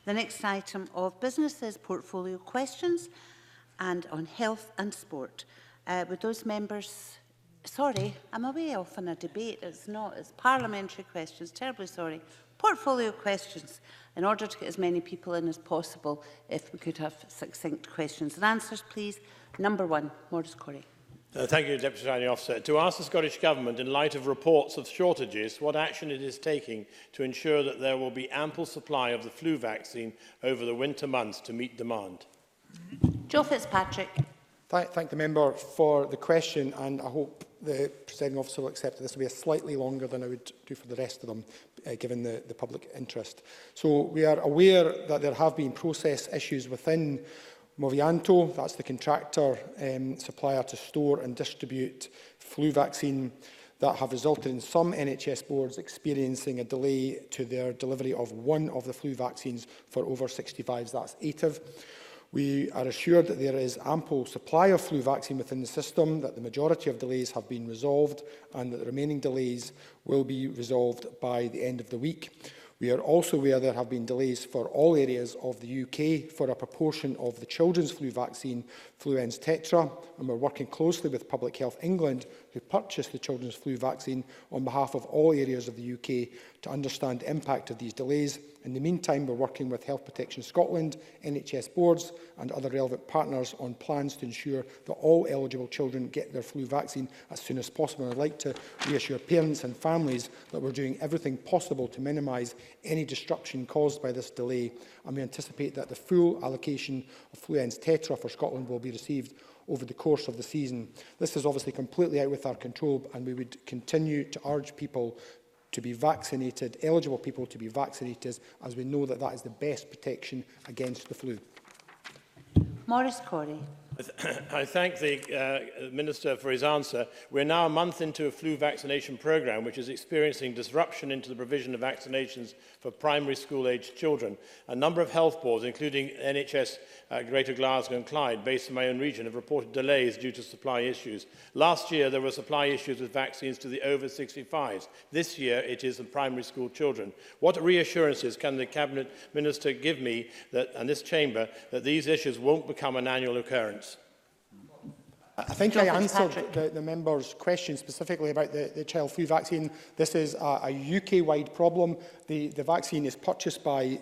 The next item of business is portfolio questions and on health and sport. Would those members... Sorry, I'm away off on a debate. It's not. It's parliamentary questions. Terribly sorry. Portfolio questions. In order to get as many people in as possible, if we could have succinct questions and answers, please. Number one, Maurice Corrie. Thank you, Deputy Presiding Officer. To ask the Scottish Government, in light of reports of shortages, what action it is taking to ensure that there will be ample supply of the flu vaccine over the winter months to meet demand. Joe Fitzpatrick. Thank the member for the question, and I hope the Presiding Officer will accept that this will be a slightly longer than I would do for the rest of them, given the public interest. So we are aware that there have been process issues within Movianto, that's the contractor supplier to store and distribute flu vaccine, that have resulted in some NHS boards experiencing a delay to their delivery of one of the flu vaccines for over 65s, that's ATIV. We are assured that there is ample supply of flu vaccine within the system, that the majority of delays have been resolved and that the remaining delays will be resolved by the end of the week. We are also aware there have been delays for all areas of the UK for a proportion of the children's flu vaccine, Fluens Tetra, and we're working closely with Public Health England, who purchased the children's flu vaccine on behalf of all areas of the UK, to understand the impact of these delays. In the meantime, we're working with Health Protection Scotland, NHS boards and other relevant partners on plans to ensure that all eligible children get their flu vaccine as soon as possible. And I'd like to reassure parents and families that we're doing everything possible to minimise any disruption caused by this delay, and we anticipate that the full allocation of Fluens Tetra for Scotland will be received over the course of the season. This is obviously completely out with our control, and we would continue to urge people to be vaccinated, eligible people to be vaccinated, as we know that that is the best protection against the flu. Maurice Corrie. I thank the Minister for his answer. We're now a month into a flu vaccination programme which is experiencing disruption into the provision of vaccinations for primary school-aged children. A number of health boards, including NHS Greater Glasgow and Clyde, based in my own region, have reported delays due to supply issues. Last year, there were supply issues with vaccines to the over 65s. This year, it is the primary school children. What reassurances can the Cabinet Minister give me that, and this Chamber, that these issues won't become an annual occurrence? I think I answered the member's question specifically about the child flu vaccine. This is a UK-wide problem. The vaccine is purchased by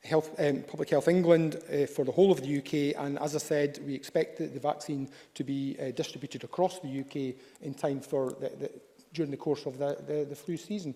Public Health England for the whole of the UK, and as I said, we expect the vaccine to be distributed across the UK in time for during the course of the flu season.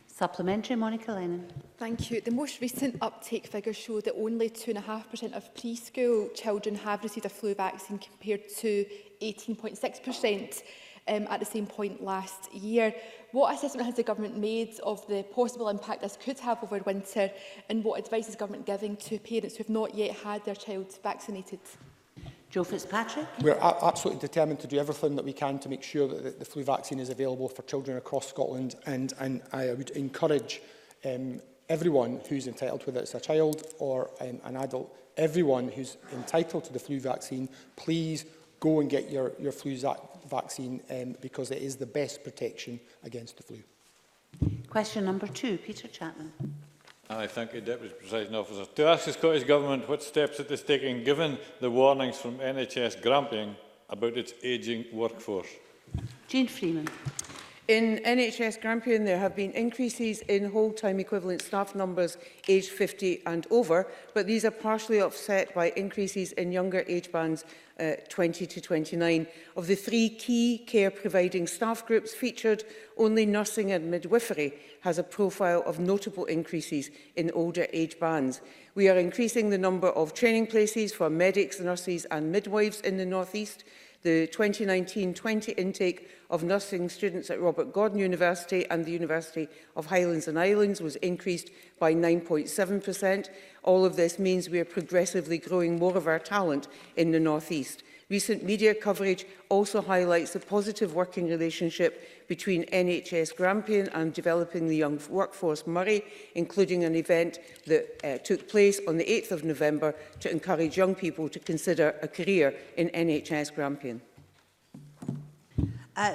Supplementary, Monica Lennon. Thank you. The most recent uptake figures show that only 2.5% of preschool children have received a flu vaccine compared to 18.6% at the same point last year. What assessment has the government made of the possible impact this could have over winter, and what advice is government giving to parents who have not yet had their child vaccinated? Joe Fitzpatrick. We're absolutely determined to do everything that we can to make sure that the flu vaccine is available for children across Scotland, and I would encourage everyone who's entitled, whether it's a child or an adult, everyone who's entitled to the flu vaccine, please go and get your flu vaccine because it is the best protection against the flu. Question number 2, Peter Chapman. Thank you, Deputy Presiding Officer. To ask the Scottish Government what steps it is taking, given the warnings from NHS Grampian about its ageing workforce. Jean Freeman. In NHS Grampian, there have been increases in whole-time equivalent staff numbers aged 50 and over, but these are partially offset by increases in younger age bands 20 to 29. Of the 3 key care-providing staff groups featured, only nursing and midwifery has a profile of notable increases in older age bands. We are increasing the number of training places for medics, nurses and midwives in the North East. The 2019-20 intake of nursing students at Robert Gordon University and the University of Highlands and Islands was increased by 9.7%. All of this means we are progressively growing more of our talent in the North East. Recent media coverage also highlights the positive working relationship between NHS Grampian and Developing the Young Workforce Murray, including an event that took place on the 8th of November to encourage young people to consider a career in NHS Grampian.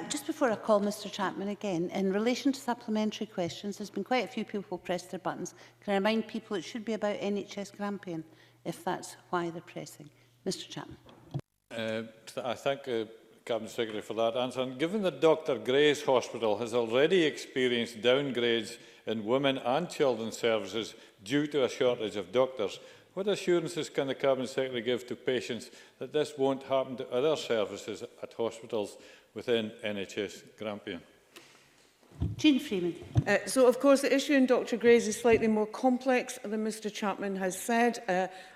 Just before I call Mr Chapman again, in relation to supplementary questions, there's been quite a few people pressed their buttons. Can I remind people it should be about NHS Grampian, if that's why they're pressing? Mr Chapman. I thank the Cabinet Secretary for that answer. And given that Dr Gray's Hospital has already experienced downgrades in women and children's services due to a shortage of doctors, what assurances can the Cabinet Secretary give to patients that this won't happen to other services at hospitals within NHS Grampian? Jean Freeman. So, of course, the issue in Dr Gray's is slightly more complex than Mr Chapman has said,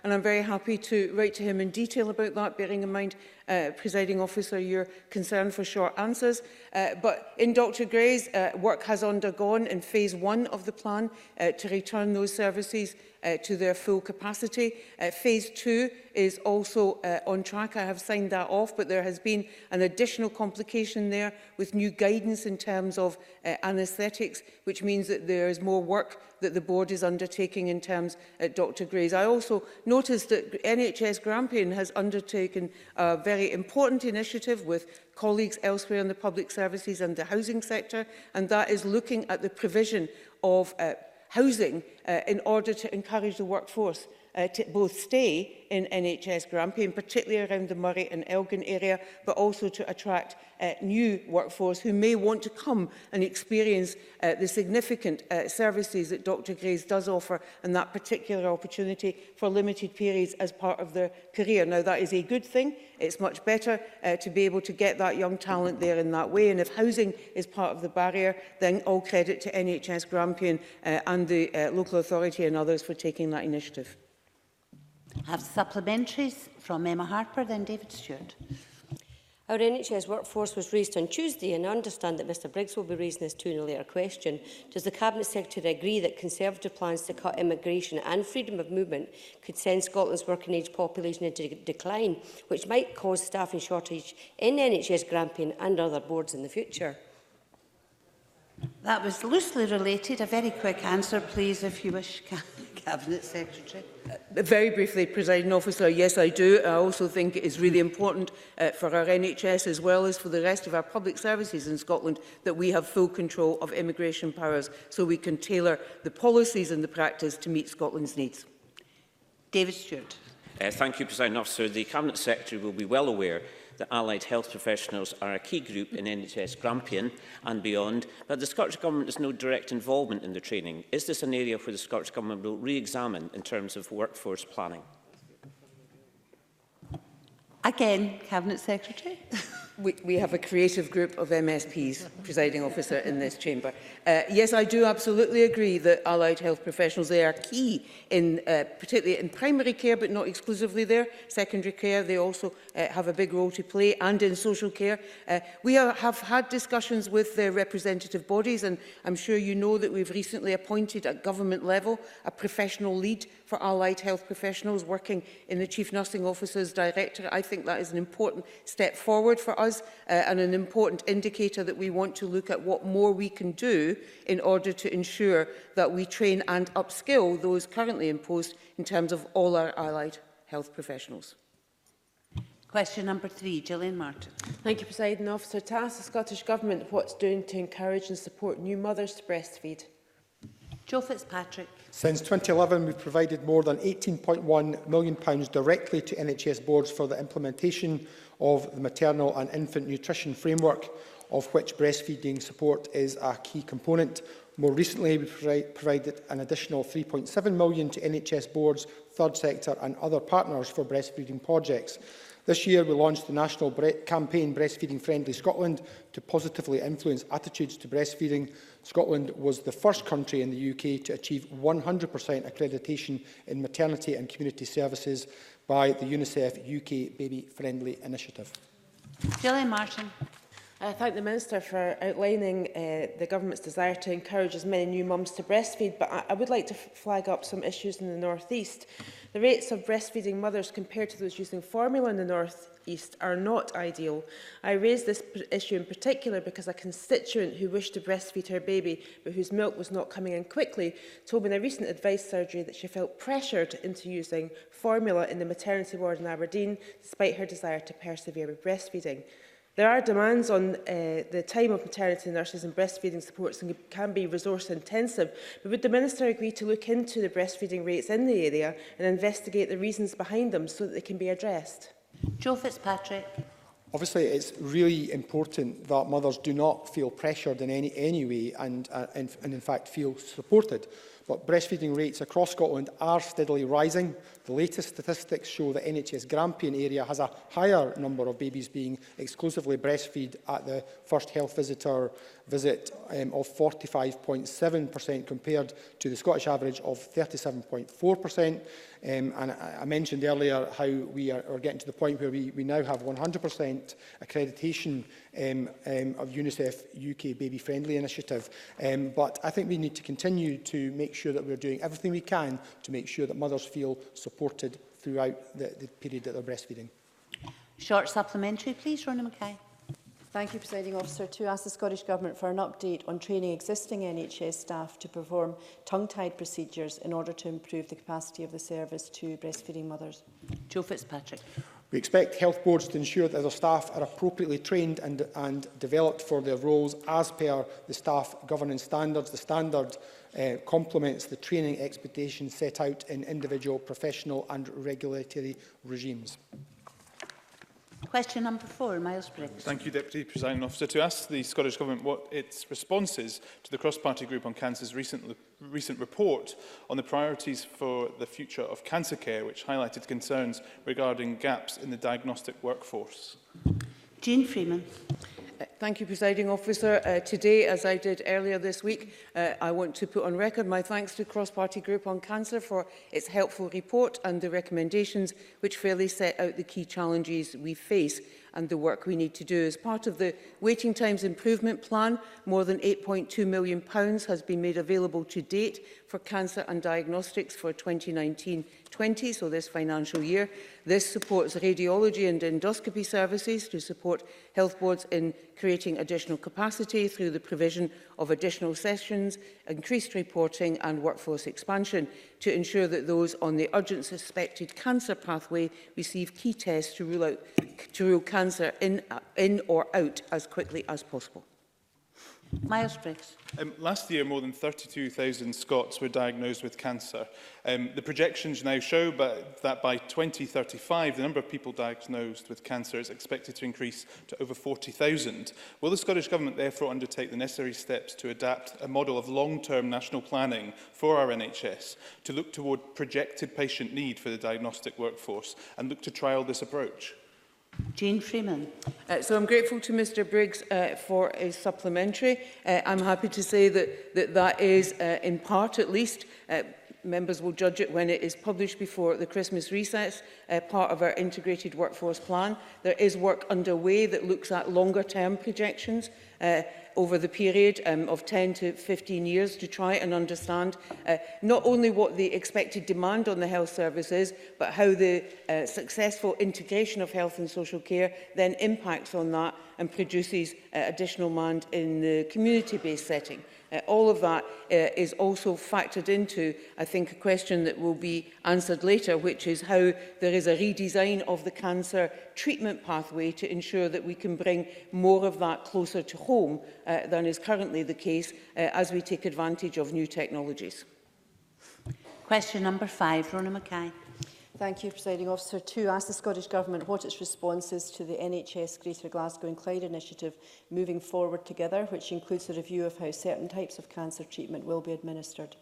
and I'm very happy to write to him in detail about that, bearing in mind, Presiding Officer, your concern for short answers. But in Dr Gray's, work has undergone in phase 1 of the plan to return those services to their full capacity. Phase 2 is also on track. I have signed that off, but there has been an additional complication there with new guidance in terms of anaesthetics, which means that there is more work that the board is undertaking in terms at Dr Gray's. I also noticed that NHS Grampian has undertaken a very important initiative with colleagues elsewhere in the public services and the housing sector, and that is looking at the provision of housing in order to encourage the workforce to both stay in NHS Grampian, particularly around the Murray and Elgin area, but also to attract new workforce who may want to come and experience the significant services that Dr Gray's does offer, and that particular opportunity for limited periods as part of their career. Now, that is a good thing. It's much better to be able to get that young talent there in that way, and if housing is part of the barrier, then all credit to NHS Grampian and the local authority and others for taking that initiative. Have supplementaries from Emma Harper, then David Stewart. Our NHS workforce was raised on Tuesday, and I understand that Mr Briggs will be raising this too in a later question. Does the Cabinet Secretary agree that Conservative plans to cut immigration and freedom of movement could send Scotland's working age population into decline, which might cause staffing shortage in NHS Grampian and other boards in the future? That was loosely related. A very quick answer, please, if you wish, Cabinet Secretary. Very briefly, Presiding Officer, yes, I do. I also think it is really important for our NHS, as well as for the rest of our public services in Scotland, that we have full control of immigration powers so we can tailor the policies and the practice to meet Scotland's needs. David Stewart. Thank you, Presiding Officer. The Cabinet Secretary will be well aware that allied health professionals are a key group in NHS Grampian and beyond, but the Scottish Government has no direct involvement in the training. Is this an area where the Scottish Government will re-examine in terms of workforce planning? Again, Cabinet Secretary. We have a creative group of MSPs, Presiding Officer, in this chamber. Yes, I do absolutely agree that allied health professionals, they are key, in, particularly in primary care, but not exclusively there. Secondary care, they also have a big role to play, and in social care. We have had discussions with the representative bodies, and I'm sure you know that we've recently appointed at government level a professional lead for allied health professionals working in the Chief Nursing Officer's Directorate. I think that is an important step forward for us and an important indicator that we want to look at what more we can do in order to ensure that we train and upskill those currently in post in terms of all our allied health professionals. Question number 3, Gillian Martin. Thank you, Presiding Officer. To ask the Scottish Government what it's doing to encourage and support new mothers to breastfeed. Joe Fitzpatrick. Since 2011, we've provided more than £18.1 million directly to NHS boards for the implementation of the maternal and infant nutrition framework, of which breastfeeding support is a key component. More recently, we provided an additional £3.7 million to NHS boards, third sector and other partners for breastfeeding projects. This year, we launched the national campaign Breastfeeding Friendly Scotland to positively influence attitudes to breastfeeding. Scotland was the first country in the UK to achieve 100% accreditation in maternity and community services by the UNICEF UK Baby Friendly Initiative. Gillian Martin. I thank the Minister for outlining the Government's desire to encourage as many new mums to breastfeed, but I would like to flag up some issues in the North East. The rates of breastfeeding mothers compared to those using formula in the North East are not ideal. I raise this issue in particular because a constituent who wished to breastfeed her baby but whose milk was not coming in quickly told me in a recent advice surgery that she felt pressured into using formula in the maternity ward in Aberdeen despite her desire to persevere with breastfeeding. There are demands on the time of maternity nurses and breastfeeding supports and can be resource intensive, but would the Minister agree to look into the breastfeeding rates in the area and investigate the reasons behind them so that they can be addressed? Joe Fitzpatrick. Obviously, it's really important that mothers do not feel pressured in any way and in fact feel supported. But breastfeeding rates across Scotland are steadily rising. The latest statistics show that NHS Grampian area has a higher number of babies being exclusively breastfed at the first health visitor visit of 45.7% compared to the Scottish average of 37.4%. And I mentioned earlier how we are getting to the point where we now have 100% accreditation of UNICEF UK Baby Friendly Initiative. But I think we need to continue to make sure that we're doing everything we can to make sure that mothers feel supported throughout the period that they're breastfeeding. Short supplementary, please, Rhona Mackay. Thank you, Presiding Officer. To ask the Scottish Government for an update on training existing NHS staff to perform tongue-tied procedures in order to improve the capacity of the service to breastfeeding mothers. Joe Fitzpatrick. We expect health boards to ensure that their staff are appropriately trained and developed for their roles as per the staff governance standards. The standard complements the training expectations set out in individual professional and regulatory regimes. Question number 4, Miles Briggs. Thank you, Deputy Presiding Officer. To ask the Scottish Government what its response is to the Cross-Party Group on Cancer's recent report on the priorities for the future of cancer care, which highlighted concerns regarding gaps in the diagnostic workforce. Jean Freeman. Thank you, Presiding Officer. Today, as I did earlier this week, I want to put on record my thanks to Cross-Party Group on Cancer for its helpful report and the recommendations which fairly set out the key challenges we face and the work we need to do. As part of the Waiting Times Improvement Plan, more than £8.2 million has been made available to date for cancer and diagnostics for 2019-20, so this financial year. This supports radiology and endoscopy services to support health boards in creating additional capacity through the provision of additional sessions, increased reporting and workforce expansion to ensure that those on the urgent suspected cancer pathway receive key tests to rule cancer in or out as quickly as possible. Miles Briggs. Last year, more than 32,000 Scots were diagnosed with cancer. The projections now show that by 2035, the number of people diagnosed with cancer is expected to increase to over 40,000. Will the Scottish Government therefore undertake the necessary steps to adapt a model of long-term national planning for our NHS to look toward projected patient need for the diagnostic workforce and look to trial this approach? Jean Freeman. So I'm grateful to Mr Briggs for his supplementary. I'm happy to say that is, in part at least, members will judge it when it is published before the Christmas recess, part of our integrated workforce plan. There is work underway that looks at longer term projections over the period of 10 to 15 years to try and understand not only what the expected demand on the health service is, but how the successful integration of health and social care then impacts on that and produces additional demand in the community-based setting. All of that is also factored into, I think, a question that will be answered later, which is how there is a redesign of the cancer treatment pathway to ensure that we can bring more of that closer to home than is currently the case as we take advantage of new technologies. Question number 5, Rhona Mackay. Thank you, Presiding Officer. To ask the Scottish Government what its response is to the NHS Greater Glasgow and Clyde initiative Moving Forward Together, which includes a review of how certain types of cancer treatment will be administered.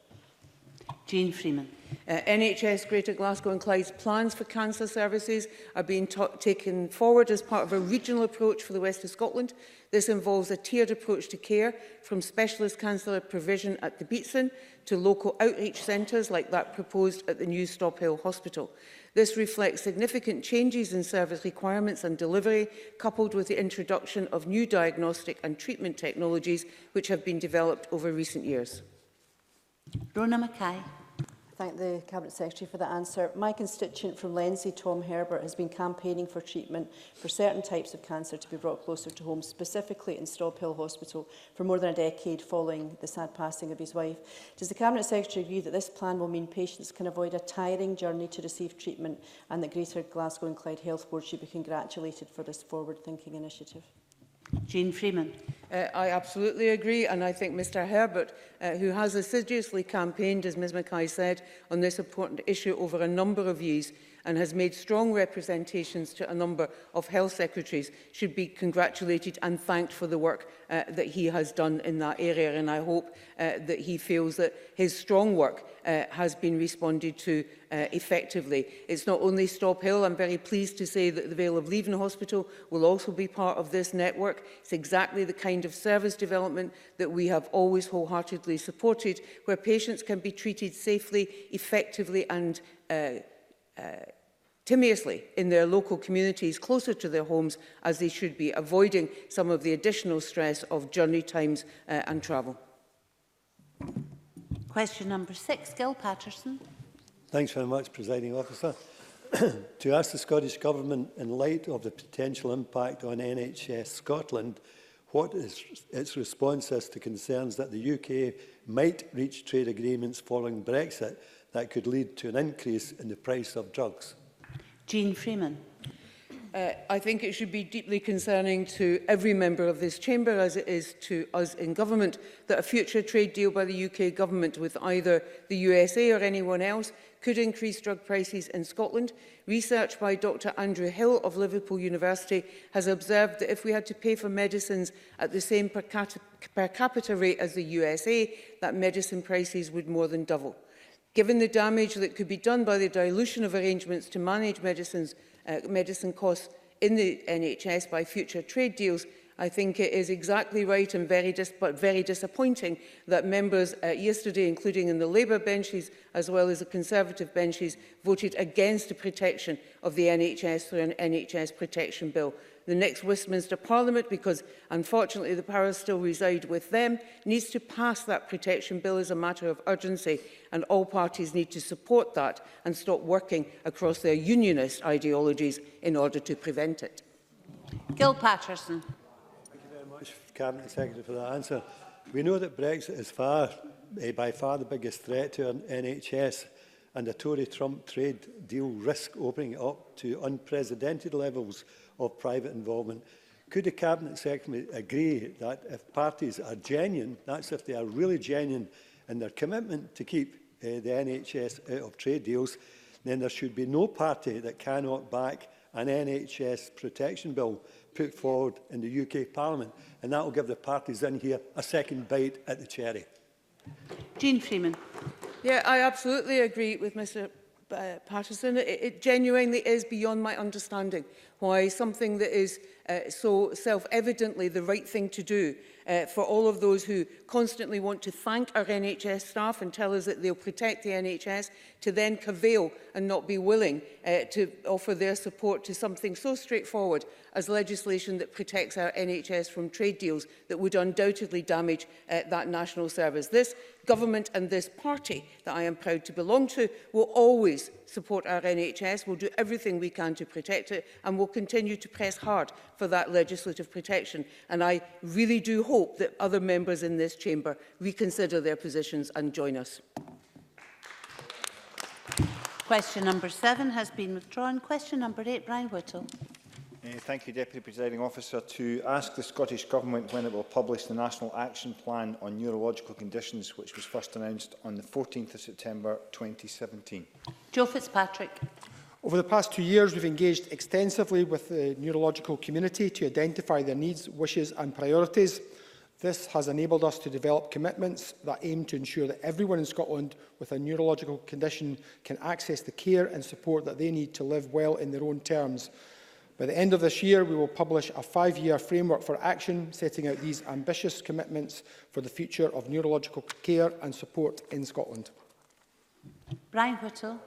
Jean Freeman. NHS Greater Glasgow and Clyde's plans for cancer services are being taken forward as part of a regional approach for the West of Scotland. This involves a tiered approach to care, from specialist cancer provision at the Beatson to local outreach centres like that proposed at the new Stobhill Hospital. This reflects significant changes in service requirements and delivery, coupled with the introduction of new diagnostic and treatment technologies which have been developed over recent years. Rhona Mackay. I thank the Cabinet Secretary for that answer. My constituent from Lenzie, Tom Herbert, has been campaigning for treatment for certain types of cancer to be brought closer to home, specifically in Stobhill Hospital, for more than a decade following the sad passing of his wife. Does the Cabinet Secretary agree that this plan will mean patients can avoid a tiring journey to receive treatment and that Greater Glasgow and Clyde Health Board should be congratulated for this forward-thinking initiative? Jean Freeman. I absolutely agree, and I think Mr Herbert, who has assiduously campaigned, as Ms Mackay said, on this important issue over a number of years and has made strong representations to a number of health secretaries, should be congratulated and thanked for the work that he has done in that area. And I hope that he feels that his strong work has been responded to effectively. It's not only Stop Hill. I'm very pleased to say that the Vale of Leven Hospital will also be part of this network. It's exactly the kind of service development that we have always wholeheartedly supported, where patients can be treated safely, effectively and timiously in their local communities, closer to their homes as they should be, avoiding some of the additional stress of journey times and travel. Question number 6, Gil Patterson. Thanks very much, Presiding Officer. To ask the Scottish Government, in light of the potential impact on NHS Scotland, what is its response as to concerns that the UK might reach trade agreements following Brexit that could lead to an increase in the price of drugs? Jean Freeman. I think it should be deeply concerning to every member of this chamber, as it is to us in government, that a future trade deal by the UK government with either the USA or anyone else could increase drug prices in Scotland. Research by Dr Andrew Hill of Liverpool University has observed that if we had to pay for medicines at the same per capita rate as the USA, that medicine prices would more than double. Given the damage that could be done by the dilution of arrangements to manage medicine costs in the NHS by future trade deals, I think it is exactly right and very disappointing that members yesterday, including in the Labour benches as well as the Conservative benches, voted against the protection of the NHS through an NHS protection bill. The next Westminster Parliament, because unfortunately the powers still reside with them, needs to pass that protection bill as a matter of urgency, and all parties need to support that and stop working across their unionist ideologies in order to prevent it. Gil Patterson. Thank you very much, Cabinet Secretary, for that answer. We know that Brexit is by far the biggest threat to our NHS, and a Tory-Trump trade deal risk opening it up to unprecedented levels of private involvement. Could the Cabinet Secretary agree that if parties are genuine, that's if they are really genuine in their commitment to keep the NHS out of trade deals, then there should be no party that cannot back an NHS protection bill put forward in the UK Parliament, and that will give the parties in here a second bite at the cherry. Jean Freeman. Yeah, I absolutely agree with Mr Patterson. It genuinely is beyond my understanding why something that is so self-evidently the right thing to do for all of those who constantly want to thank our NHS staff and tell us that they'll protect the NHS, to then cavil and not be willing to offer their support to something so straightforward as legislation that protects our NHS from trade deals that would undoubtedly damage that national service. This government and this party that I am proud to belong to will always support our NHS, will do everything we can to protect it, and will continue to press hard for that legislative protection. And I really do hope that other members in this chamber reconsider their positions and join us. Question number 7 has been withdrawn. Question number 8, Brian Whittle. Thank you, Deputy Presiding Officer. To ask the Scottish Government when it will publish the National Action Plan on Neurological Conditions, which was first announced on the 14th of September 2017. Joe Fitzpatrick. Over the past 2 years, we've engaged extensively with the neurological community to identify their needs, wishes and priorities. This has enabled us to develop commitments that aim to ensure that everyone in Scotland with a neurological condition can access the care and support that they need to live well in their own terms. By the end of this year, we will publish a 5-year framework for action, setting out these ambitious commitments for the future of neurological care and support in Scotland. Brian Whittle.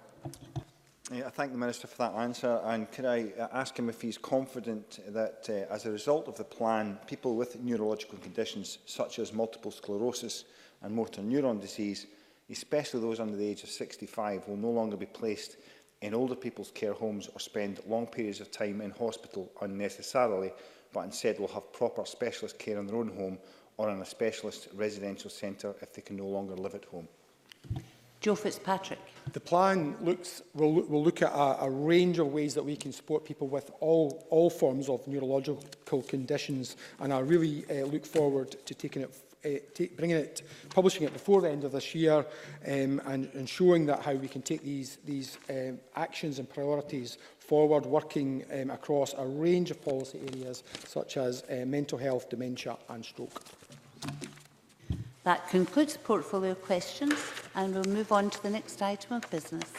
I thank the Minister for that answer, and could I ask him if he is confident that as a result of the plan, people with neurological conditions such as multiple sclerosis and motor neuron disease, especially those under the age of 65, will no longer be placed in older people's care homes or spend long periods of time in hospital unnecessarily, but instead will have proper specialist care in their own home or in a specialist residential centre if they can no longer live at home. Joe Fitzpatrick. The plan will look at a range of ways that we can support people with all forms of neurological conditions, and I really look forward to taking it, publishing it before the end of this year, and showing that how we can take these actions and priorities forward, working across a range of policy areas such as mental health, dementia and stroke. That concludes portfolio questions, and we'll move on to the next item of business.